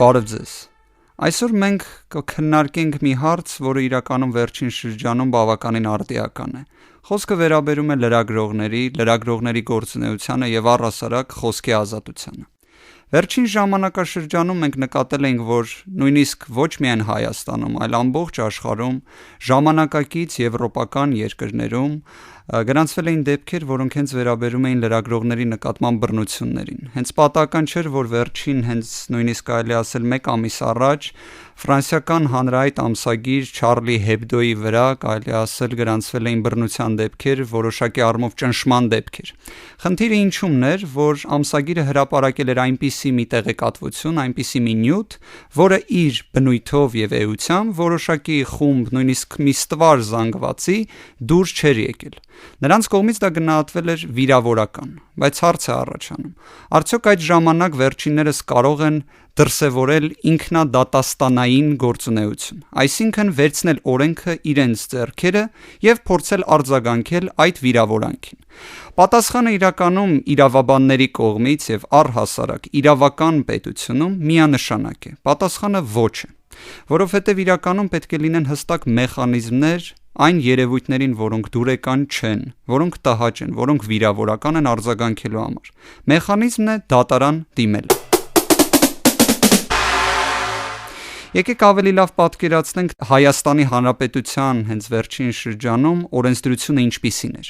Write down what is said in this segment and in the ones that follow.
Բարև ձեզ։ Այսօր մենք կքննարկենք մի հարց, որը իրականում վերջին շրջանում բավականին արդիական է։ Խոսքը վերաբերում է լրագրողների գործունեությանը եւ առհասարակ խոսքի ազատությանը։ Վերջին ժամանակաշրջանում մենք նկատել ենք, որ նույնիսկ ոչ միայն Հայաստանում, այլ ամբողջ աշխարհում, ժամանակակից եվրոպական երկրներում գրանցվել էին դեպքեր, որոնք հենց վերաբերում էին լրագրողների նկատմամբ բռնություններին։ Հենց պատահական չէր, որ վերջին նույնիսկ կարելի ասել 1 ամիս առաջ ֆրանսիական հանրահայտ ամսագիր Charlie Hebdo-ի վրա կարելի ասել գրանցվել էին բռնության դեպքեր, որոշակի առումով ճնշման դեպքեր։ Խնդիրը ինչումն էր, որ ամսագիրը հրապարակել էր այնպիսի մի տեղեկատվություն, այնպիսի մի նյութ, որը իր բնույթով եւ էությամբ որոշակի խումբ, նույնիսկ մի ստվար զանգվածի դուրս չէր եկել։ Նրանց կողմից դա գնահատվել էր վիրավորական, բայց հարց է առաջանում. արդյոք այդ ժամանակ վերջիններս կարող են դրսևորել ինքնադատաստանային գործունեություն, այսինքն վերցնել օրենքը իրենց ձեռքերը եւ փորձել արձագանքել այդ վիրավորանքին։ Պատասխանը իրականում իրավաբանների կողմից եւ առհասարակ իրավական պետությունում միանշանակ է։ Պատասխանը ոչ է, որովհետեւ իրականում պետք է լինեն հստակ մեխանիզմներ այն երևույթներին, որոնք դուրեկան չեն, որոնք տհաճ են, որոնք վիրավորական են արձագանքելու համար։ Մեխանիզմն է դատարան դիմելը։ Եկեք ավելի լավ պատկերացնենք Հայաստանի Հանրապետության հենց վերջին շրջանում օրենսդրությունը ինչպիսին էր։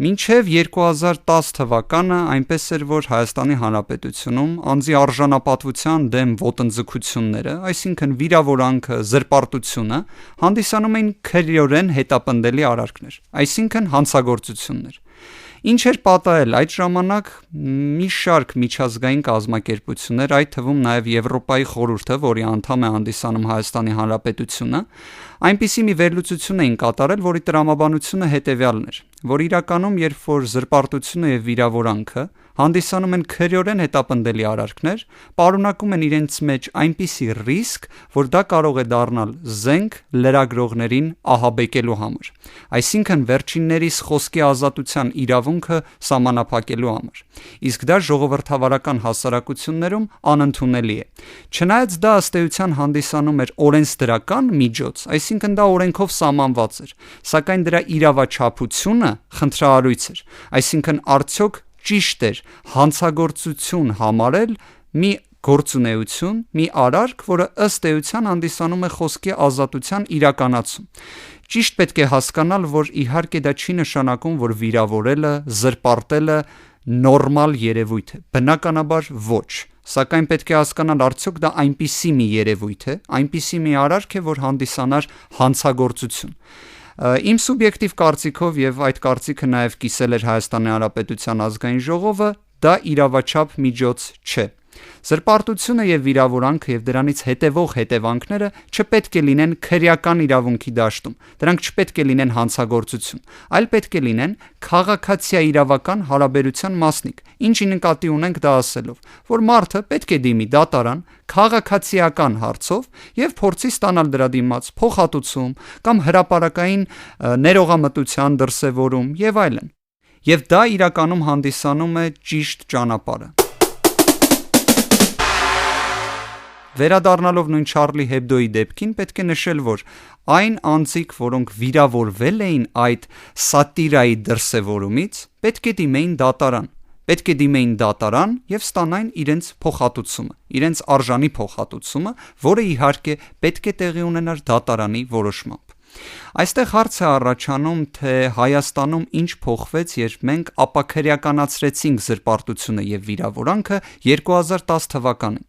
Մինչև 2010 թվականը այնպես էր, որ Հայաստանի Հանրապետությունում անձի արժանապատվության դեմ ոտնձգությունները, այսինքն վիրավորանքը, զրպարտությունը, հանդիսանում էին քրեորեն հետապնդելի արարքներ, այսինքն հանցագործություններ։ Ինչ էր պատահել այդ ժամանակ մի շարք միջազգային կազմակերպություններ, այդ թվում նաև Եվրոպայի խորհուրդը, որի անդամ է հանդիսանում Հայաստանի Հանրապետությունը, այնպիսի մի վերլուծություն էին կատարել, որի տրամաբանությունը հետևյալն էր, որ իրականում երբ որ զրպարտությունը եւ վիրավորանքը հանդիսանում են քրեորեն հետապնդելի արարքներ, պարունակում են իրենց մեջ այնպիսի ռիսկ, որ դա կարող է դառնալ զենք լրագրողներին ահաբեկելու համար, այսինքն վերջիններիս խոսքի ազատության իրավունքը սահմանափակելու համար։ Իսկ դա ժողովրդավարական հասարակություններում անընդունելի է։ Չնայած դա ըստ էության հանդիսանում էր օրենսդրական միջոց, այսինքն դա օրենքով սահմանված էր, սակայն դրա իրավաչափությունը խնդրահարույց էր, այսինքն արդյոք ճիշտ էր հանցագործություն համարել մի գործունեություն, մի արարք, որը ըստ էության հանդիսանում է խոսքի ազատության իրականացում։ Ճիշտ պետք է հասկանալ, որ իհարկե դա չի նշանակում, որ վիրավորելը, զրպարտելը նորմալ երևույթ է, բնականաբար ոչ, սակայն պետք է հասկանալ արդյոք դա այնպիսի մի երևույթ է, այնպիսի մի արարք է, որ հանդիսանար հանցագործություն։ Իմ սուբյեկտիվ կարծիքով եւ այդ կարծիքը նաեւ կիսել էր Հայաստանի Հանրապետության ազգային ժողովը, դա իրավաչափ միջոց չէ։ Զրպարտությունը եւ վիրավորանքը եւ դրանից հետևող հետևանքները չպետք է լինեն քրեական իրավունքի դաշտում, դրանք չպետք է լինեն հանցագործություն, այլ պետք է լինեն քաղաքացիաիրավական հարաբերության մասնիկ, ինչի նկատի ունենք դա ասելով, որ մարդը պետք է դիմի դատարան քաղաքացիական հարցով եւ փորձի ստանալ դրա դիմաց փոխհատուցում կամ հրապարակային ներողամտության դրսևորում եւ այլն։ Եվ դա իրականում հանդիսանում է ճիշտ ճանապարհը։ Վերադառնալով նույն Charlie Hebdo-ի դեպքին, պետք է նշել, որ այն անձիկ, որոնք վիրավորվել էին այդ սատիրայի դրսևորումից, պետք է դիմեին դատարան եւ ստանային իրենց փոխհատուցումը, իրենց արժանի փոխհատուցումը, որը իհարկե պետք է տեղի ունենար դատարանի որոշմամբ։ Այստեղ հարց է առաջանում, թե Հայաստանում ինչ փոխվեց, երբ մենք ապաքրեականացրեցինք զրպարտությունը եւ վիրավորանքը 2010 թվականին։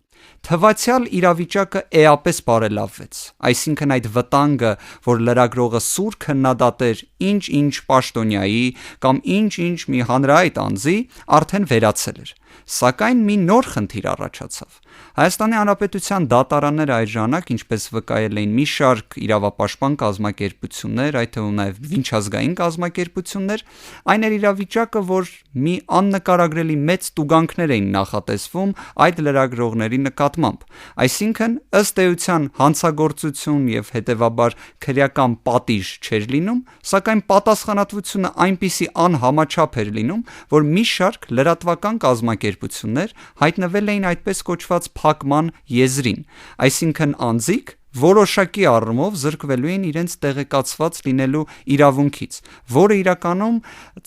Թվացյալ իրավիճակը էապես բարելավվեց, այսինքն այդ վտանգը, որ լրագրողը սուր քննադատեր ինչ-ինչ պաշտոնյայի կամ ինչ-ինչ մի հանրահայտ անձի, արդեն վերացել էր։ Սակայն մի նոր խնդիր առաջացավ։ Հայաստանի Հանրապետության դատարանները այդ ժամանակ, ինչպես վկայել էին մի շարք իրավապաշտպան կազմակերպություններ, այդ թվում նաև միջազգային կազմակերպություններ, այն էր իրավիճակը, որ մի աննկարագրելի մեծ տուգանքներ էին նախատեսվում այդ լրագրողների նկատմամբ, այսինքն ըստ էության հանցագործություն եւ հետեւաբար քրեական պատիժ չէր լինում, սակայն պատասխանատվությունը այնպիսի անհամաչափ էր լինում, որ մի շարք լրատվական կազմակերպություններ հայտնվել էին այդպես կոչված փակման եզրին, այսինքն անձիկ որոշակի առումով զրկվելու են իրենց տեղեկացված լինելու իրավունքից, որը իրականում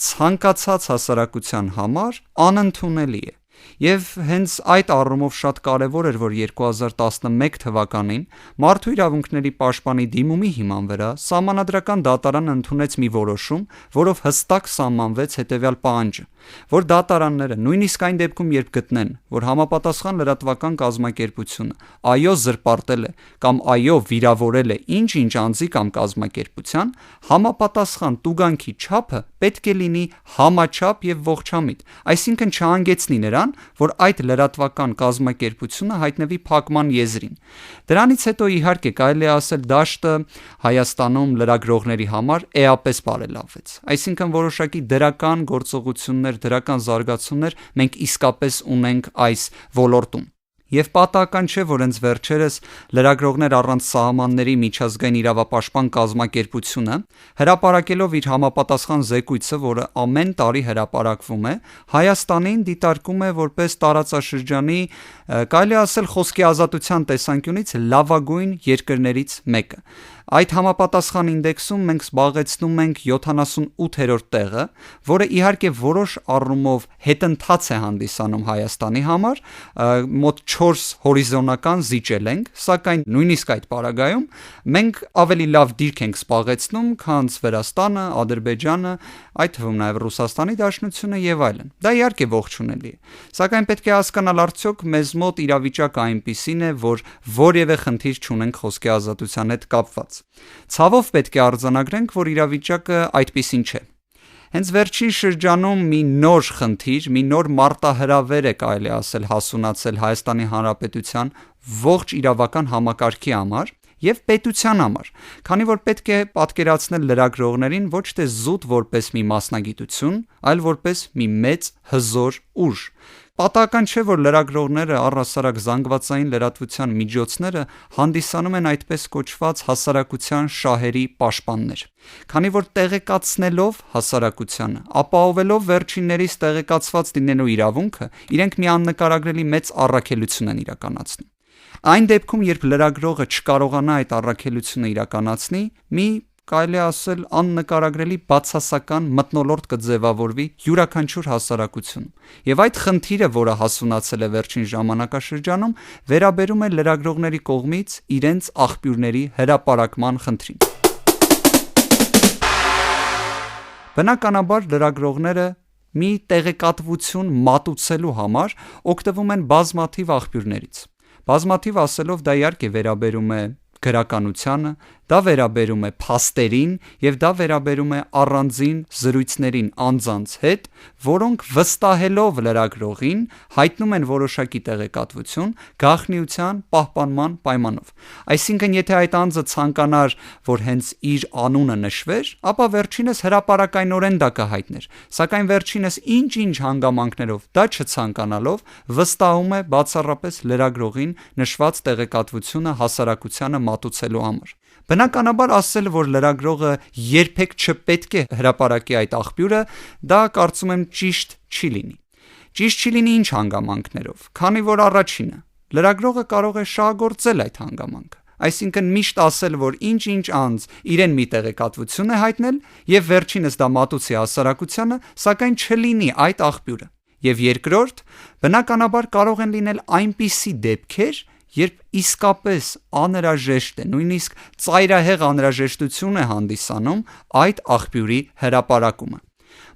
ցանկացած հասարակության համար անընդունելի է։ Եվ հենց այդ առումով շատ կարևոր էր, որ 2011 թվականին Մարդու իրավունքների պաշտպանի դիմումի հիման վրա Սահմանադրական դատարանը ընդունեց մի որոշում, որով հստակ սահմանվեց հետևյալ պահանջը, որ դատարանները նույնիսկ այն դեպքում, երբ գտնեն, որ համապատասխան լրատվական կազմակերպությունը այո զրպարտել է կամ այո վիրավորել է ինչ-ինչ անձի կամ կազմակերպության, համապատասխան տուգանքի չափը պետք է լինի համաչափ եւ ողջամիտ, այսինքն չհանգեցնի նրան, որ այդ լրատվական կազմակերպությունը հայտնվի փակման եզրին։ Դրանից հետո իհարկե կարելի է ասել դաշտը Հայաստանում լրագրողների համար էապես բարելավվեց, այսինքն որոշակի դրական գործողություններ, դրական զարգացումներ մենք իսկապես ունենք այս ոլորտում։ Եվ պատահական չէ, որ հենց վերջերս լրագրողներ առանց սահմանների միջազգային իրավապաշտպան կազմակերպությունը հրապարակելով իր համապատասխան զեկույցը, որը ամեն տարի հրապարակվում է, Հայաստանին դիտարկում է որպես տարածաշրջանի, կարելի ասել խոսքի ազատության տեսանկյունից լավագույն երկրներից մեկը։ Այդ համապատասխան ինդեքսում մենք զբաղեցնում ենք 78-րդ տեղը, որը իհարկե որոշ առումով հետընթաց է հանդիսանում Հայաստանի համար, մոտ 4 հորիզոնական զիջել ենք, սակայն նույնիսկ այդ պարագայում մենք ավելի լավ դիրք ենք զբաղեցնում, քան Վրաստանը, Ադրբեջանը, այդ թվում նաև Ռուսաստանի Դաշնությունը եւ այլն։ Դա իհարկե ողջունելի է, սակայն պետք է հասկանալ արդյոք մեզ մոտ իրավիճակը այնպիսին է, որ որևէ խնդիր չունենք խոսքի ազատության հետ կապված։ Ցավով պետք է արձանագրենք, որ իրավիճակը այդպիսին չէ։ Հենց վերջին շրջանում մի նոր խնդիր, մի նոր մարտահրավեր է կարելի ասել հասունացել Հայաստանի Հանրապետության ողջ իրավական համակարգի համար եւ պետության համար, քանի որ պետք է պատկերացնել լրագրողներին ոչ թե զուտ որպես մի մասնագիտություն, այլ որպես մի մեծ հզոր ուժ։ Պատահական չէ, որ լրագրողները առհասարակ զանգվածային լրատվության միջոցները հանդիսանում են այդպես կոչված հասարակության շահերի պաշտպաններ, քանի որ տեղեկացնելով հասարակությանը, ապահովելով վերջիններիս տեղեկացված լինելու իրավունքը, իրենք մի աննկարագրելի մեծ առաքելություն են իրականացնում։ Այն դեպքում, երբ լրագրողը չկարողանա այդ առաքելությունը իրականացնի, մի կարելի ասել աննկարագրելի բացասական մթնոլորտ կձևավորվի յուրաքանչյուր հասարակություն։ Եվ այդ խնդիրը, որը հասունացել է վերջին ժամանակաշրջանում, վերաբերում է լրագրողների կողմից իրենց աղբյուրների հրապարակման խնդրին։ Բնականաբար լրագրողները մի տեղեկատվություն մատուցելու համար օգտվում են բազմաթիվ աղբյուրներից։ Բազմաթիվ ասելով դա իհարկե վերաբերում է գրականությանը, դա վերաբերում է փաստերին եւ դա վերաբերում է առանձին զրույցներին անձանց հետ, որոնք վստահելով լրագրողին հայտնում են որոշակի տեղեկատվություն գաղտնիության պահպանման պայմանով։ Այսինքն, եթե այդ անձը ցանկանար, որ հենց իր անունը նշվեր, ապա վերջինս հրապարակայնորեն դա կհայտներ, սակայն վերջինս ինչ-ինչ հանգամանքներով դա չցանկանալով վստահում է բացառապես լրագրողին նշված տեղեկատվությունը հասարակությանը մատուցելու համար։ Բնականաբար ասել, որ լրագրողը երբեք չպետք է հրապարակի այդ աղբյուրը, դա կարծում եմ ճիշտ չի լինի։ Ճիշտ չի լինի ինչ հանգամանքներով, քանի որ առաջինը, լրագրողը կարող է շահագործել այդ հանգամանքը։ Այսինքն միշտ ասել, որ ինչ-ինչ անձ իրեն մի տեղեկատվություն է հայտնել եւ վերջինս դա մատուցի հասարակությանը, սակայն չլինի այդ աղբյուրը։ Եվ երկրորդ, բնականաբար կարող են լինել այնպիսի դեպքեր, երբ իսկապես անհրաժեշտ է, նույնիսկ ծայրահեղ անհրաժեշտություն է հանդիսանում այդ աղբյուրի հրապարակումը։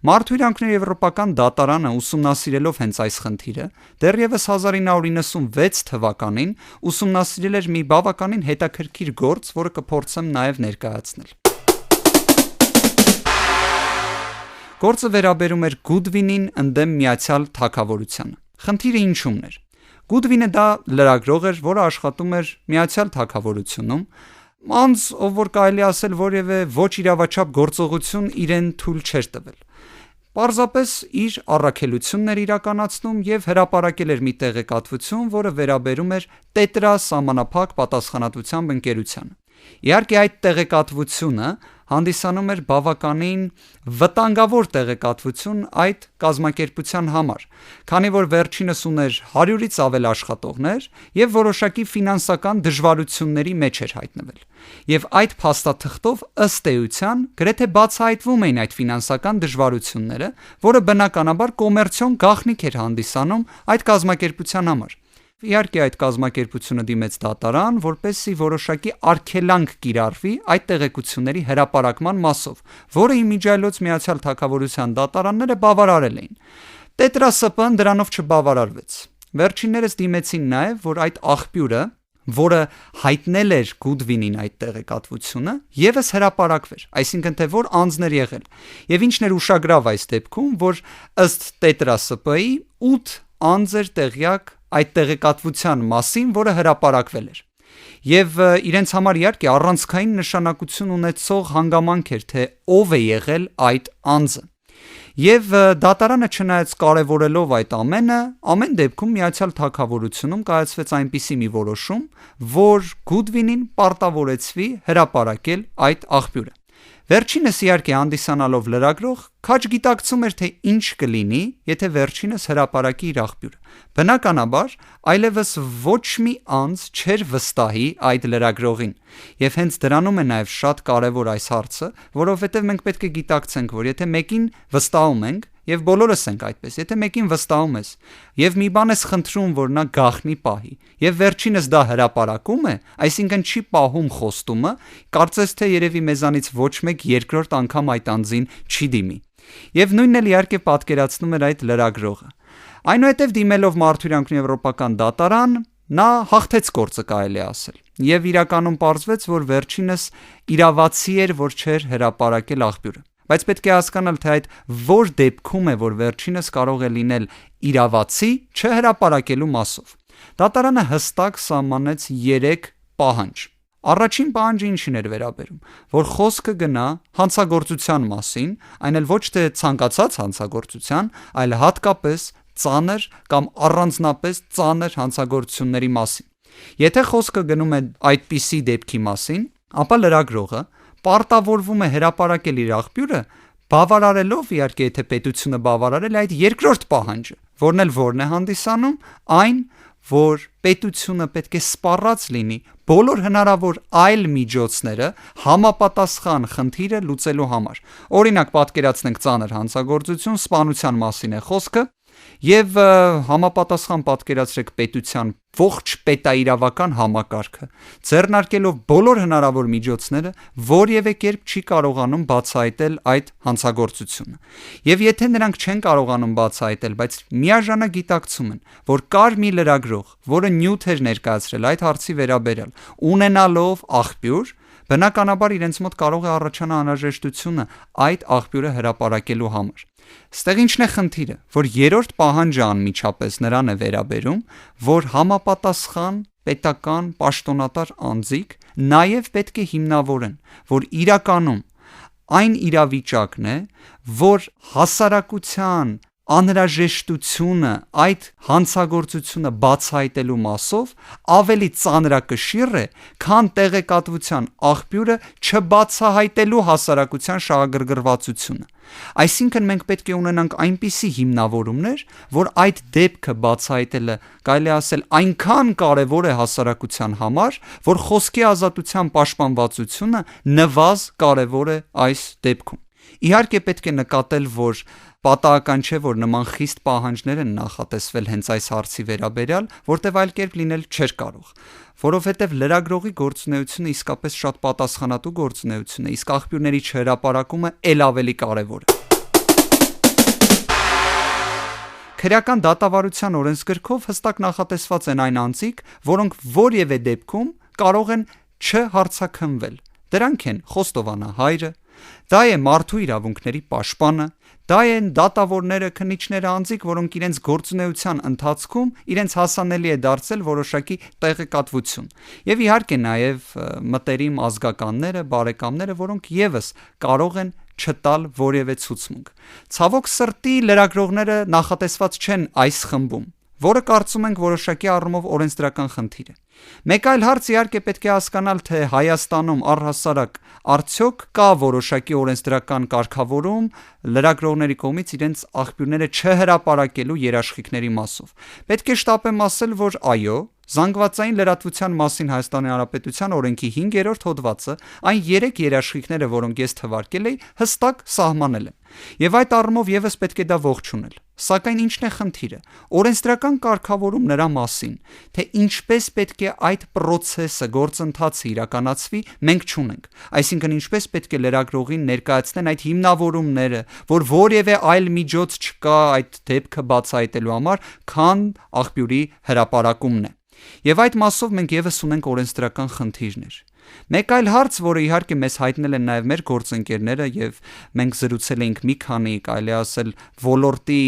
Մարդու իրավունքների եվրոպական դատարանը ուսումնասիրելով հենց այս խնդիրը, դեռևս 1996 թվականին ուսումնասիրել էր մի բավականին հետաքրքիր գործ, որը կփորձեմ նաև ներկայացնել։ Գործը վերաբերում էր Գուդվինին ընդդեմ Միացյալ Թագավորությանը։ Խնդիրը ինչումն էր։ Գուդվինը դա լրագրող էր, որը աշխատում էր Միացյալ Թագավորությունում, անձ, ով որ կարելի ասել որևէ ոչ իրավաչափ գործողություն իրեն թույլ չէր տվել։ Պարզապես իր առաքելությունն էր իրականացնում եւ հրապարակել էր մի տեղեկատվություն, որը վերաբերում էր Տետրա սահմանափակ պատասխանատվությամբ ընկերությանը։ Իհարկե այդ տեղեկատվությունը հանդիսանում էր բավականին վտանգավոր տեղեկատվություն այդ կազմակերպության համար, քանի որ վերջինս ուներ 100-ից ավել աշխատողներ եւ որոշակի ֆինանսական դժվարությունների մեջ էր հայտնվել։ Եվ այդ փաստաթղթով ըստ էության գրեթե բացահայտվում էին այդ ֆինանսական դժվարությունները, որը բնականաբար կոմերցիոն գաղտնիք էր հանդիսանում այդ կազմակերպության համար։ Իհարկե այդ կազմակերպությունը դիմեց դատարան, որպեսզի որոշակի արգելանք կիրառվի այդ տեղեկությունների հրապարակման մասով, որը իմիջիայլոց Միացյալ Թագավորության դատարանները բավարարել էին։ Տետրա ՍՊ-ն դրանով չբավարարվեց։ Վերջիններս դիմեցին նաև, որ այդ աղբյուրը, որը հայտնել էր Goodwin-ին այդ տեղեկատվությունը, եւս հրապարակվեր, այսինքն թե որ անձներ եղել։ Եվ ինչն էր ուշագրավ այս դեպքում, որ ըստ Տետրա ՍՊ-ի 8 անձ էր տեղյակ այդ տեղեկատվության մասին, որը հրապարակվել էր։ Եվ իրենց համար իհարկե առանցքային նշանակություն ունեցող հանգամանք էր, թե ով է եղել այդ անձը։ Եվ դատարանը չնայած կարևորելով այդ ամենը, ամեն դեպքում Միացյալ Թագավորությունում կայացվեց այնպիսի մի որոշում, որ Goodwin-ին պարտավորեցվի հրապարակել այդ աղբյուրը։ Վերջինս իհարկե հանդիսանալով լրագրող, քաջ գիտակցում էր, թե ինչ կլինի, եթե վերջինս հրապարակի իր աղբյուրը։ Բնականաբար, այլևս ոչ մի անձ չէր վստահի այդ լրագրողին։ Եվ հենց դրանում է նաև շատ կարևոր այս հարցը, որովհետև մենք պետք է գիտակցենք, որ եթե մեկին վստահում ենք, եւ բոլորս ենք այդպես, եթե մեկին վստահում ես, եւ մի բան ես խնդրում, որ նա գաղտնի պահի, եւ վերջինս դա հրապարակում է, այսինքն չի պահում խոստումը, կարծես թե երևի մեզանից ոչ մեկ երկրորդ անգամ այդ անձին չի դիմի։ Եվ նույնն էլ իհարկե պատկերացնում էր այդ լրագրողը։ Այնուհետև դիմելով Մարդուրյանքն Եվրոպական դատարան, նա հաղթեց գործը, կարելի է ասել։ Եվ իրականում պարզվեց, որ վերջինս իրավացի էր, որ չէր հրապարակել աղբյուրը։ Բայց պետք է հասկանալ, թե այդ որ դեպքում է, որ վերջինս կարող է լինել իրավացի չհրապարակելու մասով։ Դատարանը հստակ սահմանեց 3 պահանջ։ Առաջին պահանջը ինչին էր վերաբերում, որ խոսքը գնա հանցագործության մասին, այն էլ ոչ թե ցանկացած հանցագործության, այլ հատկապես ծանր կամ առանձնապես ծանր հանցագործությունների մասին։ Եթե խոսքը գնում է այդպիսի դեպքի մասին, ապա լրագրողը պարտավորվում է հրապարակել իր աղբյուրը, բավարարելով իհարկե, եթե պետությունը բավարարել այդ երկրորդ պահանջը, որն է հանդիսանում այն, որ պետությունը պետք է սպառած լինի բոլոր հնարավոր այլ միջոցները համապատասխան խնդիրը լուծելու համար։ Օրինակ, պատկերացնենք ծանր հանցագործություն, սպանության մասին է խոսքը, եւ համապատասխան պատկերացրեք պետության ողջ պետաիրավական համակարգը, ձեռնարկելով բոլոր հնարավոր միջոցները, որևէ կերպ չի կարողանում բացահայտել այդ հանցագործությունը։ Եվ եթե նրանք չեն կարողանում բացահայտել, բայց միաժամանակ գիտակցում են, որ կար մի լրագրող, որը նյութ էր ներկայացրել այդ հարցի վերաբերյալ, ունենալով աղբյուր, բնականաբար իրենց մոտ կարող է առաջանա անհրաժեշտությունը այդ աղբյուրը հրապարակելու համար։ Ստեղ ինչն է խնդիրը, որ երրորդ պահանջը անմիջապես նրան է վերաբերում, որ համապատասխան պետական պաշտոնատար անձիկ նաև պետք է հիմնավորեն, որ իրականում այն իրավիճակն է, որ հասարակության անհրաժեշտությունը այդ հանցագործությունը բացահայտելու մասով ավելի ծանրակշիռ է, քան տեղեկատվության աղբյուրը չբացահայտելու հասարակության շահագրգռվածությունը։ Այսինքն մենք պետք է ունենանք այնպիսի հիմնավորումներ, որ այդ դեպքը բացահայտելը կարելի ասել այնքան կարևոր է հասարակության համար, որ խոսքի ազատության պաշտպանվածությունը նվազ կարևոր է այս դեպքում։ Իհարկե պետք է նկատել, որ պատահական չէ, որ նման խիստ պահանջներ են նախատեսվել հենց այս հարցի վերաբերյալ, որտեղ այլ կերպ լինել չէր կարող, որովհետև լրագրողի գործունեությունը իսկապես շատ պատասխանատու գործունեություն է, իսկ աղբյուրների չհրապարակումը ել ավելի կարևոր է։ Քրեական դատավարության օրենսգրքով հստակ նախատեսված են այն անձիկ, որոնք որևէ դեպքում կարող են չհարցաքննվել։ Դրանք են խոստովանահայրը, դա է մարդու իրավունքների պաշտպանը, դա են դատավորները, քննիչները, անձիկ, որոնք իրենց գործունեության ընթացքում իրենց հասանելի է դարձել որոշակի տեղեկատվություն։ Եվ իհարկե նաև մտերիմ ազգականները, բարեկամները, որոնք եւս կարող են չտալ որևէ ցուցմունք։ Ցավոք սրտի լրագրողները նախատեսված չեն այս խմբում, որը կարծում ենք որոշակի առումով օրենսդրական խնդիր է։ Մեկ այլ հարց իհարկե պետք է հասկանալ, թե Հայաստանում առհասարակ արդյոք կա որոշակի օրենսդրական կարգավորում լրագրողների կողմից իրենց աղբյուրները չհրապարակելու երաշխիքների մասով։ Պետք է շտապեմ ասել, որ այո, Զանգվածային լրատվության մասին Հայաստանի Հանրապետության օրենքի 5-րդ հոդվածը այն 3 երաշխիքները, որոնք ես թվարկել էի, հստակ սահմանել են։ Եվ այդ առումով եւս պետք է դա ողջունել։ Սակայն ինչն է խնդիրը։ Օրենսդրական կարգավորում նրա մասին, թե ինչպես պետք է այդ process-ը, գործընթացը իրականացվի, մենք չունենք։ Այսինքն ինչպես պետք է լրագրողին ներկայացնեն այդ հիմնավորումները, որ որևէ այլ միջոց չկա այդ դեպքը բացահայտելու համար, քան աղբյուրի հրապարակումն է։ Եվ այդ մասով մենք եւս ունենք օրենսդրական խնդիրներ։ Մեկ այլ հարց, որը իհարկե մեզ հայտնել են նաև մեր գործընկերները եւ մենք զրուցել էինք մի քանի, կարելի ասել, ոլորտի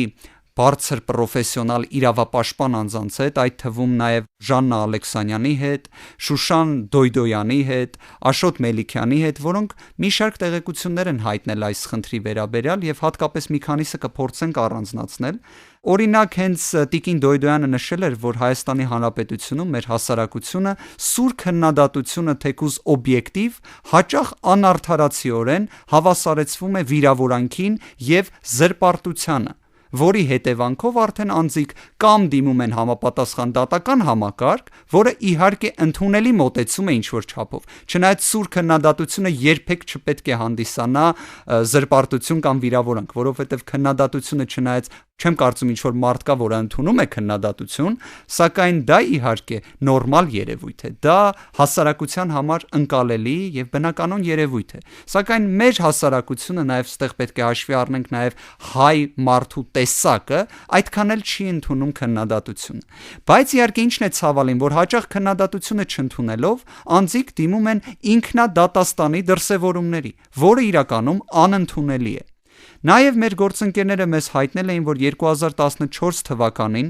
բարձր պրոֆեսիոնալ իրավապաշտպան անձանց հետ, այդ թվում նաև Ժաննա Ալեքսանյանի հետ, Շուշան Դոյդոյանի հետ, Աշոտ Մելիքյանի հետ, որոնք մի շարք տեղեկություններ են հայտնել այս խնդրի վերաբերյալ եւ հատկապես մի քանիսը կփորձենք առանձնացնել։ Օրինակ հենց Տիկին Դոյդոյանը նշել էր, որ Հայաստանի Հանրապետությունում մեր հասարակությունը սուր քննադատությունը թեկուզ օբյեկտիվ, հաճախ անարդարացիորեն հավասարեցվում է վիրավորանքին եւ զրպարտությանը, որի հետևանքով արդեն անձիկ կամ դիմում են համապատասխան դատական համակարգ, որը իհարկե ընդունելի մոտեցում է ինչ-որ չափով։ Չնայած սուր քննադատությունը երբեք չպետք է հանդիսանա զրպարտություն կամ վիրավորանք, որովհետև քննադատությունը չնայած չեմ կարծում ինչ-որ մարդ կա, որը ընդունում է քննադատություն, սակայն դա իհարկե նորմալ երևույթ է, դա հասարակության համար ընկալելի եւ բնականon երևույթ է։ Սակայն մեր հասարակությունը նաեւ ստեղ պետք է հաշվի առնենք նաեւ հայ մարդու տեսակը, այդքան էլ չի ընդունում քննադատություն։ Բայց իհարկե ինչն է ցավալին, որ հաճախ քննադատությունը չընդունելով անձիկ դիմում են ինքնադատաստանի դրսևորումների, որը իրականում անընդունելի է։ Նաև մեր գործընկերները մեզ հայտնել էին, որ 2014 թվականին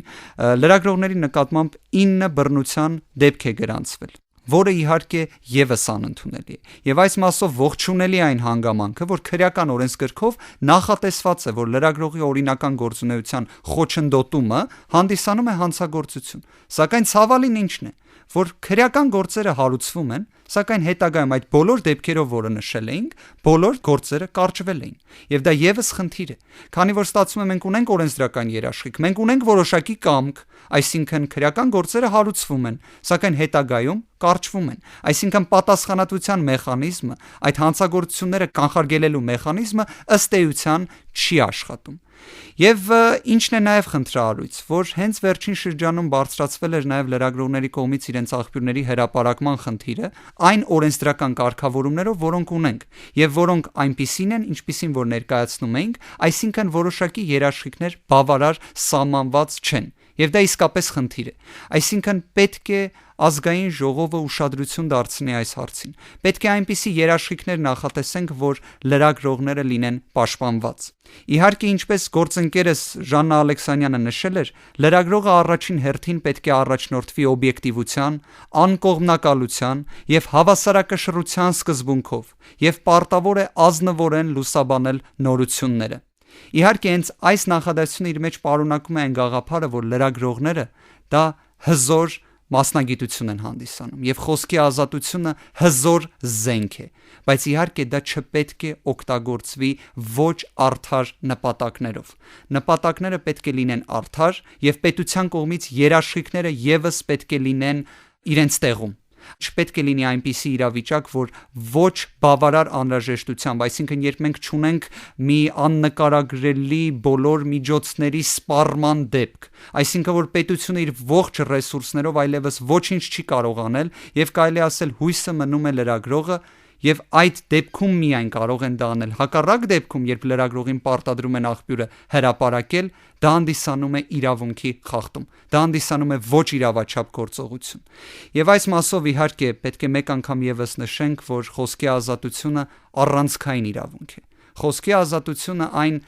լրագրողների նկատմամբ 9 բռնության դեպք է գրանցվել, որը իհարկե եւս անընդունելի է։ Եվ այս մասով ողջունելի այն հանգամանքը, որ քրեական օրենսգրքով նախատեսված է, որ լրագրողի օրինական գործունեության խոչընդոտումը հանդիսանում է հանցագործություն։ Սակայն ցավալին ինչն է, որ քրեական գործերը հարուցվում են, սակայն հետագայում այդ բոլոր դեպքերով, որը նշել էինք, բոլոր գործերը կարճվել էին։ Եվ դա եւս խնդիր է, քանի որ ստացվում է մենք ունենք օրենսդրական երաշխիք, մենք ունենք որոշակի կամք, այսինքն քրեական գործերը հարուցվում են, սակայն հետագայում կարճվում են։ Այսինքն պատասխանատվության մեխանիզմը, այդ հանցագործությունները կանխարգելելու մեխանիզմը ըստ էության չի աշխատում։ Եվ ինչն է նաև խնդրահարույց, որ հենց վերջին շրջանում բարձրացվել էր նաև լրագրողների կողմից իրենց աղբյուրների հրապարակման խնդիրը այն օրենսդրական կարգավորումներով, որոնք ունենք, եւ որոնք այնպիսին են, ինչպիսին որ ներկայացնում էինք, այսինքն որոշակի երաշխիքներ բավարար սահմանված չեն։ Եվ դա իսկապես խնդիր է։ Այսինքն պետք է ազգային ժողովը ուշադրություն դարձնի այս հարցին։ Պետք է այնպիսի երաշխիքներ նախատեսենք, որ լրագրողները լինեն պաշտպանված։ Իհարկե, ինչպես գործընկերս Ժաննա Ալեքսանյանը նշել էր, լրագրողը առաջին հերթին պետք է առաջնորդվի օբյեկտիվության, անկողմնակալության եւ հավասարակշռության սկզբունքով եւ պարտավոր է ազնվորեն լուսաբանել նորությունները։ Իհարկե, հենց այս նախադասությունը իր մեջ պարունակում է այն գաղափարը, որ լրագրողները դա հզոր մասնագիտություն են հանդիսանում եւ խոսքի ազատությունը հզոր զենք է, բայց իհարկե դա չպետք է օգտագործվի ոչ արդար նպատակներով։ Նպատակները պետք է լինեն արդար եւ պետության կողմից երաշխիքները եւս պետք է լինեն իրենց տեղում։ Չպետք է լինի այնպիսի իրավիճակ, որ ոչ բավարար անհրաժեշտությամբ, այսինքն երբ մենք չունենք մի աննկարագրելի բոլոր միջոցների սպառման դեպք, այսինքն որ պետությունը իր ողջ ռեսուրսներով այլևս ոչինչ չի կարող անել եւ կարելի ասել հույսը մնում է լրագրողը եւ այդ դեպքում միայն կարող են դա անել։ Հակառակ դեպքում, երբ լրագրողին պարտադրում են աղբյուրը հրապարակել, դա հանդիսանում է իրավունքի խախտում, դա հանդիսանում է ոչ իրավաչափ գործողություն։ Եվ այս մասով իհարկե պետք է մեկ անգամ եւս նշենք, որ խոսքի ազատությունը առանցքային իրավունք է։ Խոսքի ազատությունը այն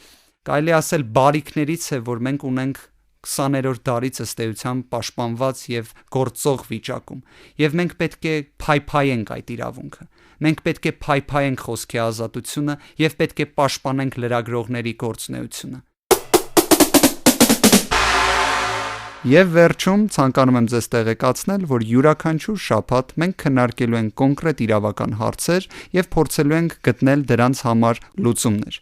կարելի ասել բարիքներից է, որ մենք ունենք 20-րդ դարից ըստ էության պաշտպանված եւ գործող վիճակում, եւ մենք պետք է փայփայենք այդ իրավունքը։ Մենք պետք է փայփայենք խոսքի ազատությունը եւ պետք է պաշտպանենք լրագրողների գործունեությունը։ Եվ վերջում ցանկանում եմ ձեզ տեղեկացնել, որ յուրաքանչյուր շաբաթ մենք քննարկելու ենք կոնկրետ իրավական հարցեր եւ փորձելու ենք գտնել դրանց համար լուծումներ։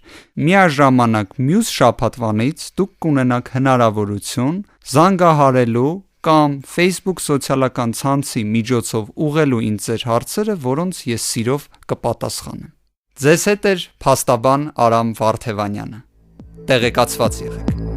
Միաժամանակ մյուս շաբաթվանից դուք կունենաք հնարավորություն զանգահարելու կամ Facebook սոցիալական ցանցի միջոցով ուղղելու ինձ ձեր հարցերը, որոնց ես սիրով կպատասխանեմ։ Ձեզ հետ է փաստաբան Արամ Վարդևանյանը։ Տեղեկացված եղեք։